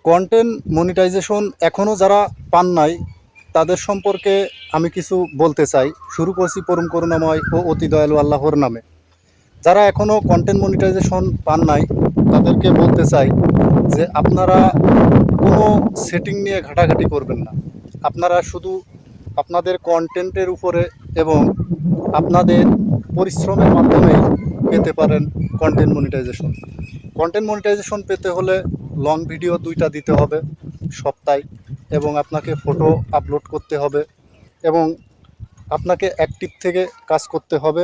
Content monetization এখনও যারা পান নাই তাদের সম্পর্কে আমি কিছু বলতে চাই। শুরু করছি পরম করুণাময় ও অতি দয়ালু আল্লাহর নামে। যারা এখনও কন্টেন্ট মনিটাইজেশন পান নাই তাদেরকে বলতে চাই যে আপনারা কোনো সেটিং নিয়ে ঘাটাঘাটি করবেন না। আপনারা শুধু আপনাদের কন্টেন্টের উপরে এবং আপনাদের পরিশ্রমের মাধ্যমেই পেতে পারেন কন্টেন্ট মনিটাইজেশন। কন্টেন্ট মনিটাইজেশন পেতে হলে লং ভিডিও 2টা দিতে হবে সপ্তাহে, এবং আপনাকে ফটো আপলোড করতে হবে, এবং আপনাকে অ্যাক্টিভ থেকে কাজ করতে হবে,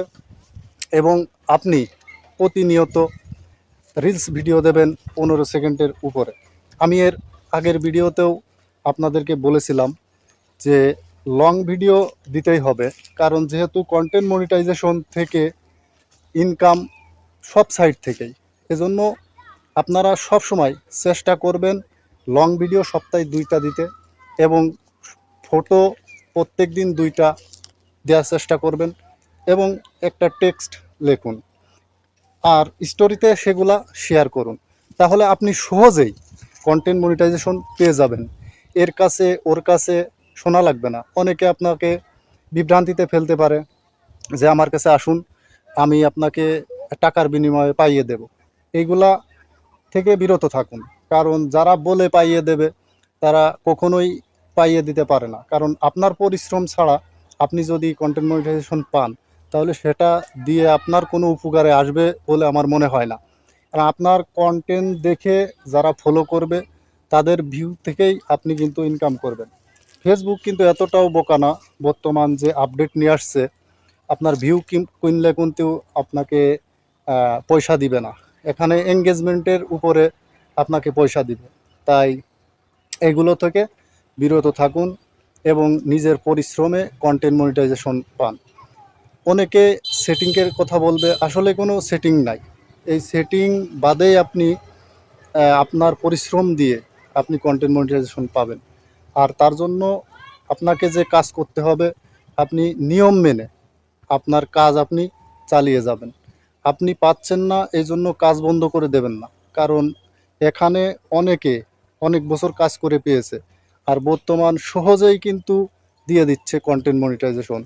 এবং আপনি প্রতিনিয়ত রিলস ভিডিও দেবেন 15 সেকেন্ডের উপরে। আমি এর আগের ভিডিওতেও আপনাদেরকে বলেছিলাম যে লং ভিডিও দিতেই হবে, কারণ যেহেতু কন্টেন্ট মনিটাইজেশন থেকে ইনকাম সব সাইট থেকেই, এজন্য আপনারা সব সময় চেষ্টা করবেন লং ভিডিও সপ্তাহে 2টা দিতে, এবং ফটো প্রত্যেক দিন 2টা দেওয়ার চেষ্টা করবেন, এবং একটা টেক্সট লিখুন আর স্টোরিতে সেগুলা শেয়ার করুন। তাহলে আপনি সহজেই কন্টেন্ট মনিটাইজেশন পেয়ে যাবেন। এর কাছে ওর কাছে শোনা লাগবে না। অনেকে আপনাকে বিভ্রান্তিতে ফেলতে পারে যে আমার কাছে আসুন, আমি আপনাকে টাকার বিনিময়ে পাইয়ে দেব। এইগুলা থেকে বিরত থাকুন, কারণ যারা বলে পাইয়ে দেবে তারা কখনোই পাইয়ে দিতে পারে না। কারণ আপনার পরিশ্রম ছাড়া আপনি যদি কন্টেন্ট মনিটাইজেশন পান তাহলে সেটা দিয়ে আপনার কোনো উপকারে আসবে বলে আমার মনে হয় না। কারণ আপনার কন্টেন্ট দেখে যারা ফলো করবে তাদের ভিউ থেকেই আপনি কিন্তু ইনকাম করবেন। ফেসবুক কিন্তু এতটাও বোকা না, বর্তমান যে আপডেট নিয়ে আসছে আপনার ভিউ কিনলে কিন্তু আপনাকে পয়সা দিবে না, এখানে এঙ্গেজমেন্টের উপরে আপনাকে পয়সা দিবে। তাই এগুলো থেকে বিরত থাকুন এবং নিজের পরিশ্রমে কন্টেন্ট মনিটাইজেশন পান। অনেকে সেটিংয়ের কথা বলবে, আসলে কোনো সেটিং নাই। এই সেটিং বাদেই আপনি আপনার পরিশ্রম দিয়ে আপনি কন্টেন্ট মনিটাইজেশন পাবেন। আর তার জন্য আপনাকে যে কাজ করতে হবে, আপনি নিয়ম মেনে আপনার কাজ আপনি চালিয়ে যাবেন। আপনি পাচ্ছেন না এই জন্য কাজ বন্ধ করে দেবেন না, কারণ এখানে অনেকে অনেক বছর কাজ করে পেয়েছে, আর বর্তমান সহজেই কিন্তু দিয়ে দিচ্ছে কন্টেন্ট মনিটাইজেশন।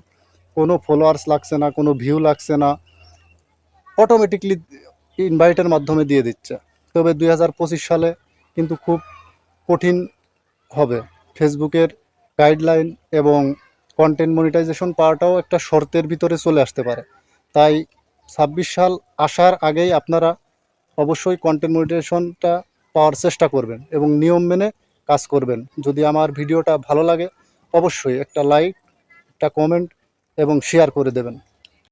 কোনো ফলোয়ার্স লাগছে না, কোনো ভিউ লাগছে না, অটোমেটিকলি ইনভাইটের মাধ্যমে দিয়ে দিচ্ছে। তবে 2025 সালে কিন্তু খুব কঠিন হবে। ফেসবুকের গাইডলাইন এবং কন্টেন্ট মনিটাইজেশন পাওয়াটাও একটা শর্তের ভিতরে চলে আসতে পারে। তাই 26 সাল আসার আগেই আপনারা অবশ্যই কন্টেন্ট মনিটাইজেশনটা পাওয়ার চেষ্টা করবেন এবং নিয়ম মেনে কাজ করবেন। যদি আমার ভিডিওটা ভালো লাগে অবশ্যই একটা লাইক, একটা কমেন্ট এবং শেয়ার করে দেবেন।